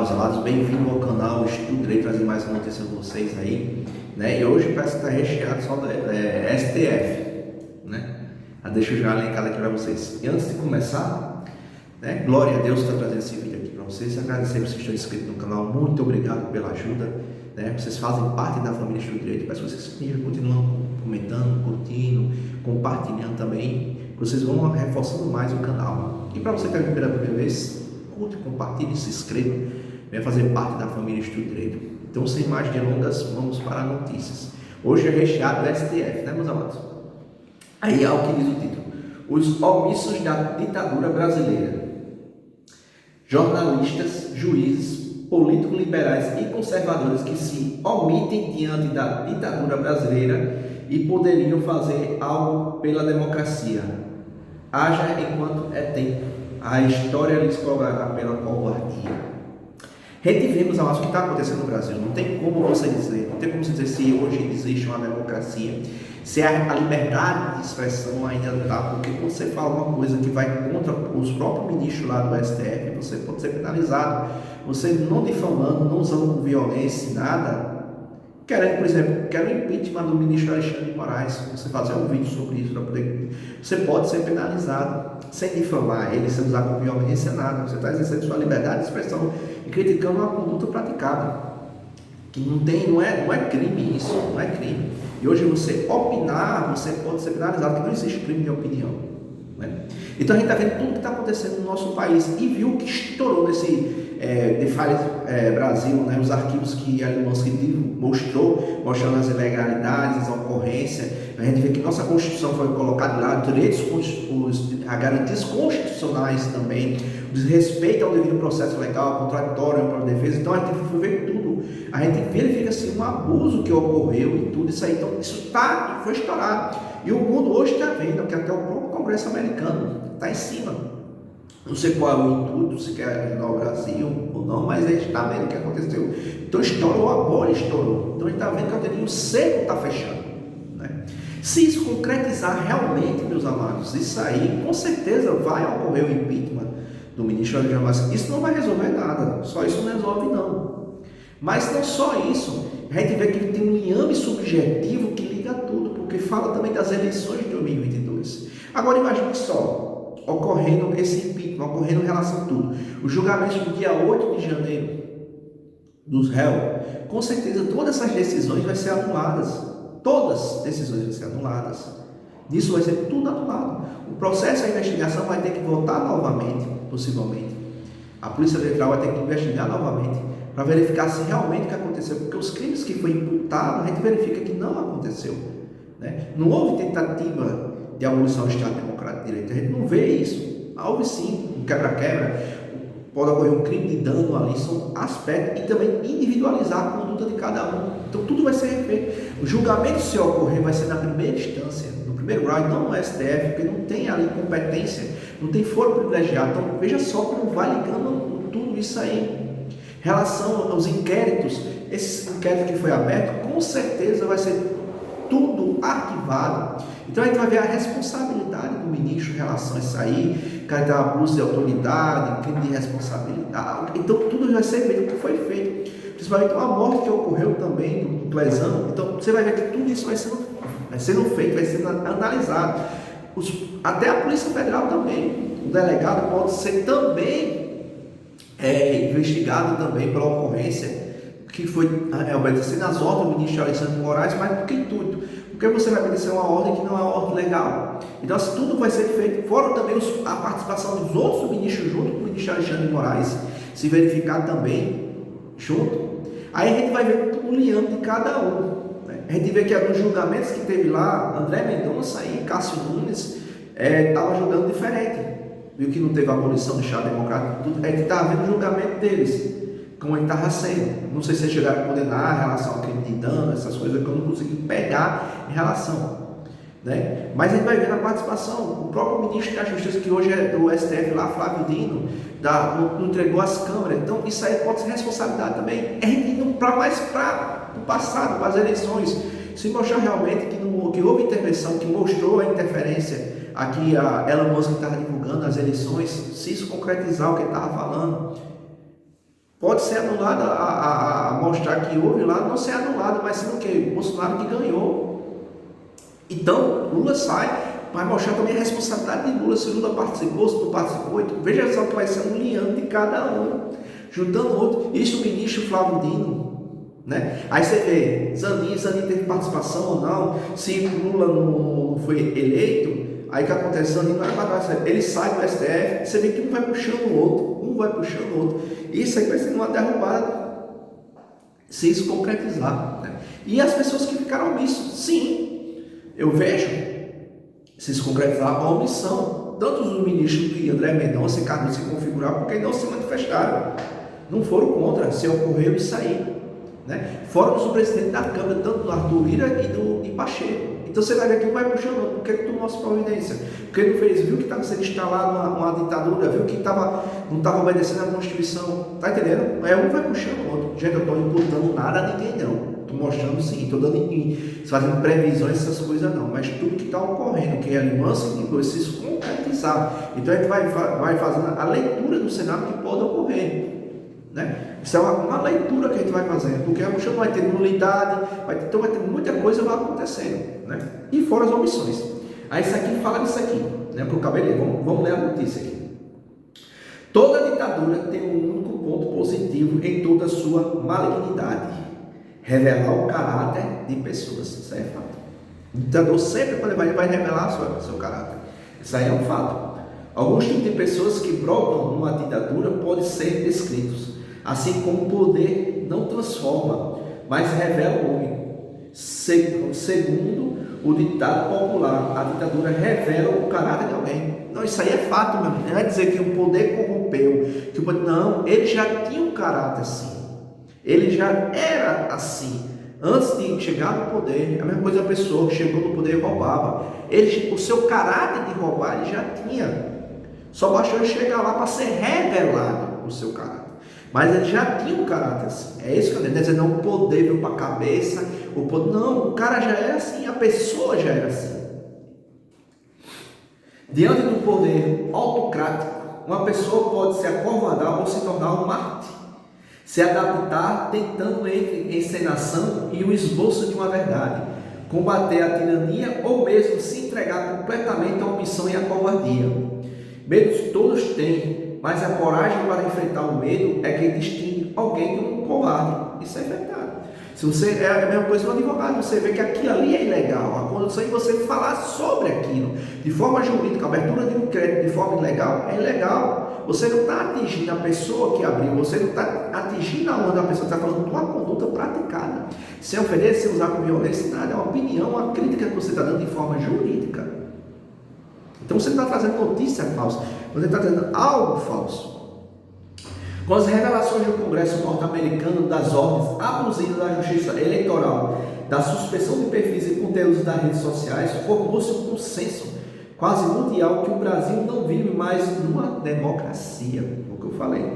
meus amados, bem-vindo ao canal Estudo Direito, trazer mais uma notícia para vocês aí, né? E hoje parece que está recheado só da STF, né? Deixa eu já linkar aqui para vocês. E antes de começar, né? Glória a Deus por estar trazendo esse vídeo aqui para vocês. Agradecer por vocês estarem inscritos no canal, muito obrigado pela ajuda, né? Vocês fazem parte da família Estudo Direito, peço que vocês continuam comentando, curtindo, compartilhando também, vocês vão reforçando mais o canal. E para você que está pela primeira vez, curte, compartilhe, se inscreva, venha fazer parte da família Estudo Direito. Então, sem mais delongas, vamos para notícias. Hoje é recheado do STF, né, meus amados? Aí é o que diz o título: os omissos da ditadura brasileira. Jornalistas, juízes, políticos liberais e conservadores que se omitem diante da ditadura brasileira e poderiam fazer algo pela democracia. Haja enquanto é tempo, a história lhes cobrará pela covardia. Revivemos o que está acontecendo no Brasil. Não tem como você dizer, não tem como você dizer se hoje existe uma democracia, se a liberdade de expressão ainda está, porque quando você fala uma coisa que vai contra os próprios ministros lá do STF, você pode ser penalizado. Você não difamando, não usando violência, nada. Querendo, por exemplo, o impeachment do ministro Alexandre de Moraes, você fazer um vídeo sobre isso, para poder, você pode ser penalizado, sem difamar ele, sem usar com violência, nada. Você está exercendo sua liberdade de expressão e criticando uma conduta praticada, que não é crime isso, não é crime. E hoje você opinar, você pode ser penalizado, porque não existe crime de opinião, né? Então a gente está vendo tudo que está acontecendo no nosso país e viu que estourou nesse Defiance Brasil, né, os arquivos que Elon Musk mostrando as ilegalidades, as ocorrências. A gente vê que nossa Constituição foi colocada lá, direitos, as garantias constitucionais também, o desrespeito ao devido processo legal, contraditório para a defesa. Então a gente foi ver tudo, a gente verifica assim, um abuso que ocorreu e tudo isso aí. Então isso foi estourado. E o mundo hoje está vendo que até o próprio Congresso americano está em cima. Não sei qual é o intuito, se quer ajudar o Brasil ou não, mas a gente está vendo o que aconteceu. Então estourou, a bola estourou. Então a gente está vendo que o seco está fechando, né? Se isso concretizar realmente, meus amados, isso aí com certeza vai ocorrer o impeachment do ministro Alexandre de Moraes. Isso não vai resolver nada, só isso não resolve não. Mas não só isso, a gente vê que tem um liame subjetivo que liga tudo, porque fala também das eleições de 2022. Agora imagine só, ocorrendo esse impeachment, ocorrendo em relação a tudo. Os julgamentos do dia 8 de janeiro dos réus, com certeza todas essas decisões vão ser anuladas. Todas as decisões vão ser anuladas. Isso vai ser tudo anulado. O processo de investigação vai ter que voltar novamente, possivelmente. A Polícia Federal vai ter que investigar novamente para verificar se realmente o que aconteceu, porque os crimes que foi imputado, a gente verifica que não aconteceu, né? Não houve tentativa de abolição do Estado Democrático de Direito, a gente não vê isso. Houve sim um quebra-quebra, pode ocorrer um crime de dano ali, são aspectos, e também individualizar a conduta de cada um. Então tudo vai ser refeito. O julgamento, se ocorrer, vai ser na primeira instância, no primeiro grau, não no STF, porque não tem ali competência, não tem foro privilegiado. Então veja só como vai ligando tudo isso aí. Em relação aos inquéritos, esse inquérito que foi aberto, com certeza vai ser tudo arquivado. Então a gente vai ver a responsabilidade do ministro em relação a isso aí, cara, tem abuso de autoridade, crime de responsabilidade. Então tudo vai ser feito, o que foi feito, principalmente a morte que ocorreu também do Clezão. Então você vai ver que tudo isso vai sendo feito, vai sendo analisado. Até a Polícia Federal também, o delegado pode ser também investigado também pela ocorrência que foi obedecendo às ordens do ministro Alexandre de Moraes, mas por que intuito? Porque você vai obedecer uma ordem que não é uma ordem legal. Então, assim, tudo vai ser feito, fora também a participação dos outros ministros junto com o ministro Alexandre de Moraes, se verificar também junto. Aí a gente vai ver o liame de cada um, né? A gente vê que alguns julgamentos que teve lá, André Mendonça e Cássio Nunes estavam julgando diferente. Viu que não teve a abolição do Estado Democrático, tudo. A gente estava vendo o julgamento deles, como ele estava sendo. Não sei se eles chegaram a condenar em relação ao crime de dano, essas coisas que eu não consegui pegar em relação, né? Mas a gente vai ver na participação, o próprio ministro da Justiça, que hoje é do STF lá, Flávio Dino, não entregou as câmeras. Então isso aí pode ser responsabilidade também. A gente indo mais para o passado, para as eleições, se mostrar realmente que houve intervenção, que mostrou a interferência. Aqui a Elon Musk estava divulgando as eleições, se isso concretizar o que ele estava falando, pode ser anulada, a mostrar que houve lá, não ser anulada, mas sendo o quê? Bolsonaro que ganhou. Então, Lula sai, vai mostrar também a responsabilidade de Lula, se Lula participou, se não participou. Então, veja só que vai ser um liando de cada um, juntando outro. Isso o ministro Flávio Dino, né? Aí você vê, Zanin teve participação ou não, se Lula não foi eleito, aí que acontece, Zanin não é para ele sai do STF, você vê que um vai puxando o outro, Isso aí vai ser uma derrubada se isso concretizar, né? E as pessoas que ficaram omissos, sim, eu vejo, se isso concretizar, a omissão, tanto dos ministros de André Mendonça e Carlos se configurar, porque não se manifestaram, não foram contra, se ocorreu isso aí, né? Fora do presidente da Câmara, tanto do Arthur Lira e do Pacheco. Então você vai ver que um vai puxando, por que tu tomou essa providência? Porque não fez, viu que estava sendo instalada uma ditadura, viu que não estava obedecendo a Constituição, tá entendendo? É um vai puxando o outro. Gente, eu estou imputando nada a ninguém não, estou mostrando o seguinte, estou fazendo previsões, essas coisas não, mas tudo que está ocorrendo, que é nuance de se isso concretizar. Então a gente vai fazendo a leitura do cenário que pode ocorrer, né? Isso é uma leitura que a gente vai fazendo, porque a moção vai ter nulidade, então vai ter muita coisa vai acontecendo, né? E fora as omissões. Aí isso aqui fala disso aqui, né? Para o cabelo, vamos ler a notícia aqui. Toda ditadura tem um único ponto positivo em toda a sua malignidade: revelar o caráter de pessoas. Isso aí é fato. O ditador sempre, quando ele vai revelar seu caráter. Isso aí é um fato. Alguns tipos de pessoas que brotam numa ditadura podem ser descritos, assim como o poder não transforma, mas revela o homem. Segundo o ditado popular, a ditadura revela o caráter de alguém. Não, isso aí é fato, meu amigo. Não é dizer que o poder corrompeu. Não, ele já tinha um caráter assim. Ele já era assim. Antes de chegar no poder, a mesma coisa a pessoa que chegou no poder e roubava. O seu caráter de roubar ele já tinha. Só bastou ele chegar lá para ser revelado o seu caráter. Mas ele já tinha um caráter assim. É isso que eu estou dizendo. Não, o poder veio para a cabeça. Não, o cara já era assim. A pessoa já era assim. Diante do poder autocrático, uma pessoa pode se acovardar ou se tornar um mártir. Se adaptar tentando entre encenação e o esboço de uma verdade. Combater a tirania ou mesmo se entregar completamente à omissão e à covardia. Medos todos têm, mas a coragem para enfrentar o medo é que distingue alguém de um covarde. Isso é verdade. Se você é a mesma coisa do advogado, você vê que aquilo ali é ilegal. A condição de você falar sobre aquilo de forma jurídica, abertura de um crédito de forma ilegal, é ilegal. Você não está atingindo a pessoa que abriu, você não está atingindo aonde a pessoa está falando de uma conduta praticada, sem ofender, sem usar com violência, nada. É uma opinião, uma crítica que você está dando de forma jurídica. Então você não está trazendo notícia falsa, você está trazendo algo falso. Com as revelações do Congresso norte-americano das ordens abusivas da justiça eleitoral, da suspensão de perfis e conteúdos das redes sociais, formou-se um consenso quase mundial que o Brasil não vive mais numa democracia, o que eu falei.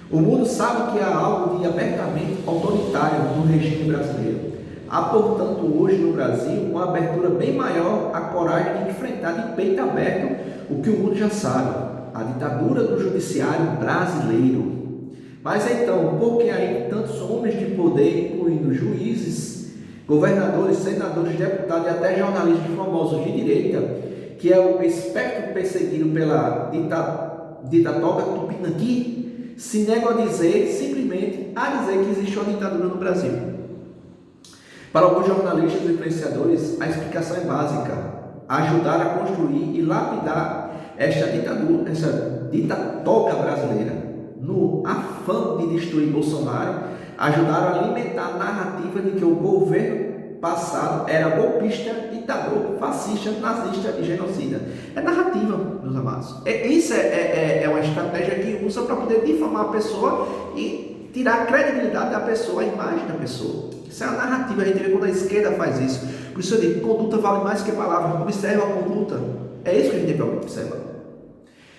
O mundo sabe que há algo de abertamente autoritário no regime brasileiro. Há, portanto, hoje no Brasil uma abertura bem maior à coragem de enfrentar de peito aberto o que o mundo já sabe: a ditadura do judiciário brasileiro. Mas então, por que aí tantos homens de poder, incluindo juízes, governadores, senadores, deputados e até jornalistas famosos de direita, que é o espectro perseguido pela ditadura Tupinambá, se negam a dizer, simplesmente a dizer que existe uma ditadura no Brasil? Para alguns jornalistas e influenciadores, a explicação é básica: ajudar a construir e lapidar esta ditadura, essa ditatoca brasileira. No afã de destruir Bolsonaro, ajudaram a alimentar a narrativa de que o governo passado era golpista, ditador, fascista, nazista e genocida. É narrativa, meus amados. Isso é uma estratégia que usa para poder difamar a pessoa e tirar a credibilidade da pessoa, a imagem da pessoa. Isso é uma narrativa, a gente vê quando a esquerda faz isso. Por isso eu digo, conduta vale mais que palavras. Observa a conduta. É isso que a gente tem para observar.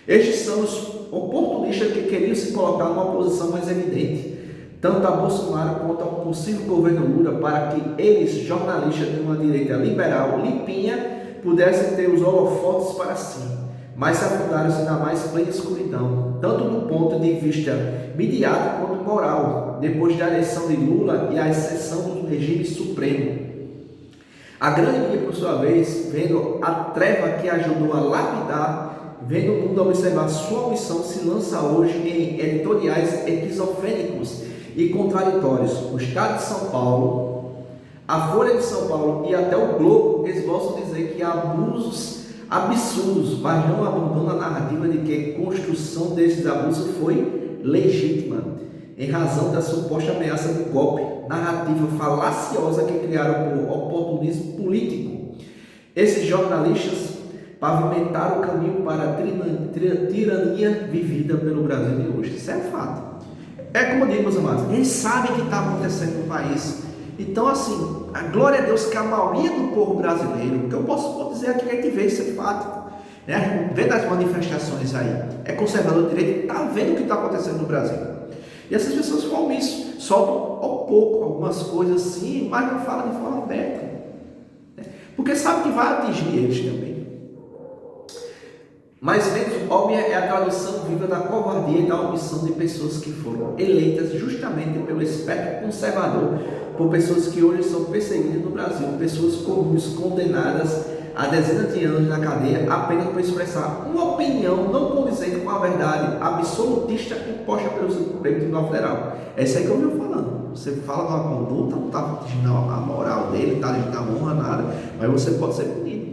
Estes são os oportunistas que queriam se colocar numa posição mais evidente, tanto a Bolsonaro quanto ao possível governo Lula, para que eles, jornalistas de uma direita liberal limpinha, pudessem ter os holofotes para si, mas se afundaram-se na mais plena escuridão, tanto do ponto de vista midiático quanto moral, depois da eleição de Lula e a exceção do regime supremo. A grande mídia, por sua vez, vendo a treva que ajudou a lapidar, vendo o mundo observar sua missão, se lança hoje em editoriais esquizofrênicos e contraditórios. O Estado de São Paulo, a Folha de São Paulo e até o Globo esboçam dizer que há abusos absurdos, mas não abandona a narrativa de que a construção desses abusos foi legítima, em razão da suposta ameaça de golpe, narrativa falaciosa que criaram por oportunismo político. Esses jornalistas pavimentaram o caminho para a tirania vivida pelo Brasil de hoje. Isso é fato. É como eu digo, meus amados, eles sabem o que está acontecendo no país. Então, assim, a glória a Deus que a maioria do povo brasileiro, que eu posso dizer aqui que a gente vê esse fato, né? Vendo as manifestações aí, é conservador de direita, está vendo o que está acontecendo no Brasil. E essas pessoas falam isso, soltam ao pouco algumas coisas assim, mas não falam de forma aberta, né? Porque sabe que vai atingir eles também. Mas menos óbvia é a tradução viva da covardia e da omissão de pessoas que foram eleitas justamente pelo espectro conservador, por pessoas que hoje são perseguidas no Brasil, pessoas comuns condenadas a dezenas de anos na cadeia apenas por expressar uma opinião não condizente com a verdade absolutista imposta pelo Supremo Tribunal Federal. É isso aí que eu venho falando. Você fala de uma conduta, não está atingindo a moral dele, não está atingindo a honra, nada, mas você pode ser punido.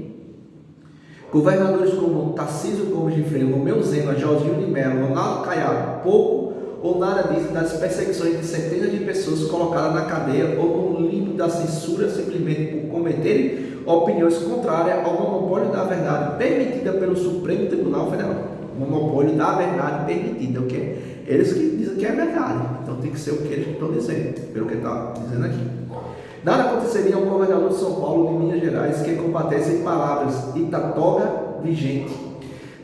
Governadores como Tarcísio Gomes de Freitas, Romeu Zema, Jorginho de Mello, Ronaldo Caiado, pouco ou nada disso das perseguições de centenas de pessoas colocadas na cadeia ou no limbo da censura simplesmente por cometerem opiniões contrárias ao monopólio da verdade permitida pelo Supremo Tribunal Federal. Monopólio da verdade permitida, o que? Eles que dizem que é verdade, então tem que ser o que eles estão dizendo, pelo que está dizendo aqui. Nada aconteceria ao governador de São Paulo de Minas Gerais que combatesse em palavras Itatoga vigente.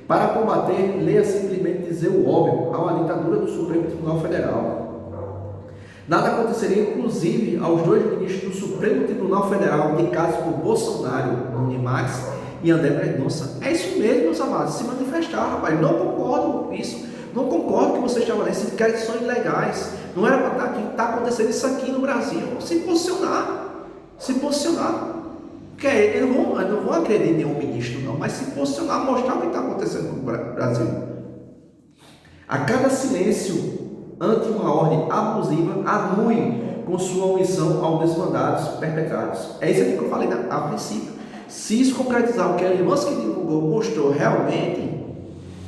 Para combater, leia simplesmente dizer o óbvio, a uma ditadura do Supremo Tribunal Federal. Nada aconteceria, inclusive, aos dois ministros do Supremo Tribunal Federal indicados por Bolsonaro, Nunes Marques e André Mendonça. É isso mesmo, meus amados, se manifestar, rapaz. Não concordo com isso. Não concordo que vocês estavam esses inquéritos são ilegais. Não era para estar aqui, está acontecendo isso aqui no Brasil. Se posicionar. Se posicionar. Porque eles não vão acreditar em nenhum ministro, não, mas se posicionar, mostrar o que está acontecendo no Brasil. A cada silêncio ante uma ordem abusiva, anule com sua omissão aos desmandados perpetrados. É isso aqui que eu falei a princípio. Se isso concretizar o que a Irmãs que divulgou mostrou realmente,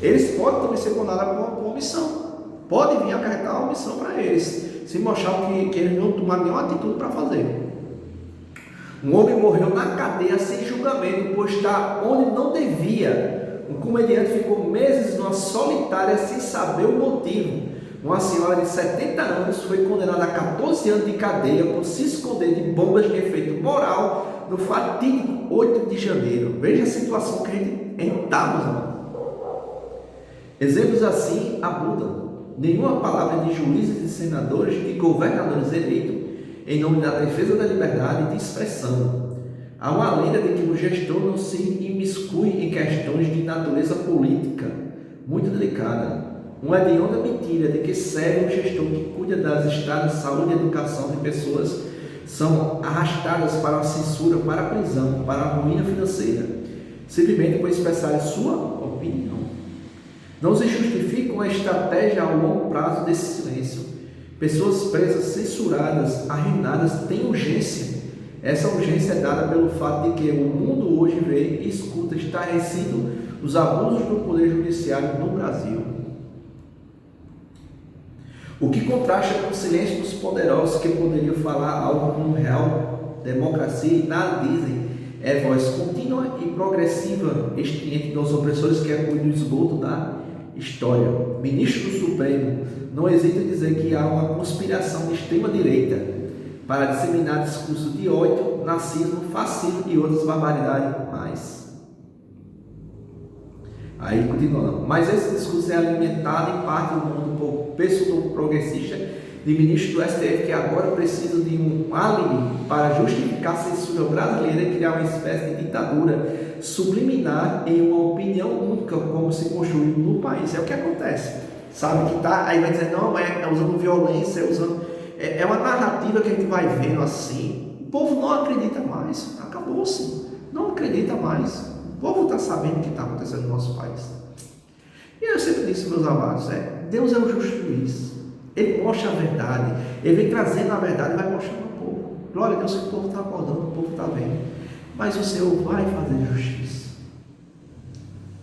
eles podem também ser condenados com omissão. Pode vir acarretar a omissão para eles, se mostrar que eles não tomaram nenhuma atitude para fazer. Um homem morreu na cadeia sem julgamento, por estar onde não devia. Um comediante ficou meses numa solitária sem saber o motivo. Uma senhora de 70 anos foi condenada a 14 anos de cadeia por se esconder de bombas de efeito moral no fatídico 8 de janeiro. Veja a situação que a gente está. Exemplos assim abundam. Nenhuma palavra de juízes e senadores, de governadores eleitos em nome da defesa da liberdade de expressão. Há uma lenda de que o gestor não se imiscui em questões de natureza política, muito delicada. Uma hedionda mentira de que serve um gestor que cuida das estradas, saúde e educação de pessoas são arrastadas para a censura, para a prisão, para a ruína financeira, simplesmente por expressar sua opinião. Não se justifica uma estratégia a longo prazo desse silêncio. Pessoas presas, censuradas, arruinadas têm urgência. Essa urgência é dada pelo fato de que o mundo hoje vê e escuta estarrecido os abusos do poder judiciário no Brasil. O que contrasta com o silêncio dos poderosos que poderiam falar algo como real democracia e nada dizem, é voz contínua e progressiva, estridente dos opressores que acudem no esgoto da história. Ministro do Supremo não hesita em dizer que há uma conspiração de extrema-direita para disseminar discursos de ódio, nazismo, fascismo e outras barbaridades mais. Aí continuando. Mas esse discurso é alimentado em parte do mundo por pessoas progressistas de ministros do STF que agora precisam de um álibi para justificar a censura brasileira e criar uma espécie de ditadura subliminar em uma opinião única como se construiu no país. É o que acontece. sabe que tá, aí vai dizer, não, é usando violência, é uma narrativa que a gente vai vendo assim, o povo não acredita mais, acabou-se, não acredita mais, o povo está sabendo o que está acontecendo no nosso país. E eu sempre disse, meus amados, Deus é o justo juiz, Ele mostra a verdade, Ele vem trazendo a verdade e vai mostrando um pouco. Glória a Deus que o povo está acordando, o povo está vendo, mas o Senhor vai fazer justiça.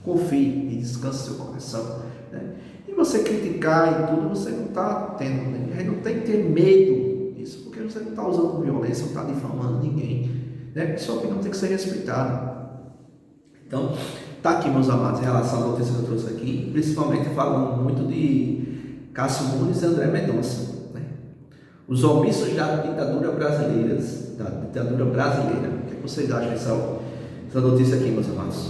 Confie e descanse seu coração, né? E você criticar e tudo, você não está tendo, né? Não tem que ter medo disso, porque você não está usando violência, não está difamando ninguém, né? Sua opinião tem que ser respeitada. Então, está aqui, meus amados, em relação à notícia que eu trouxe aqui, principalmente falando muito de Cássio Nunes e André Mendonça, né? Os omissos da ditadura brasileira. O que vocês acham dessa notícia aqui, meus amados?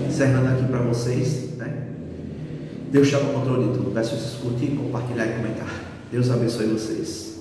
Encerrando aqui para vocês, né? Deus está no controle de tudo. Peço que vocês curtirem, compartilhar e comentar. Deus abençoe vocês.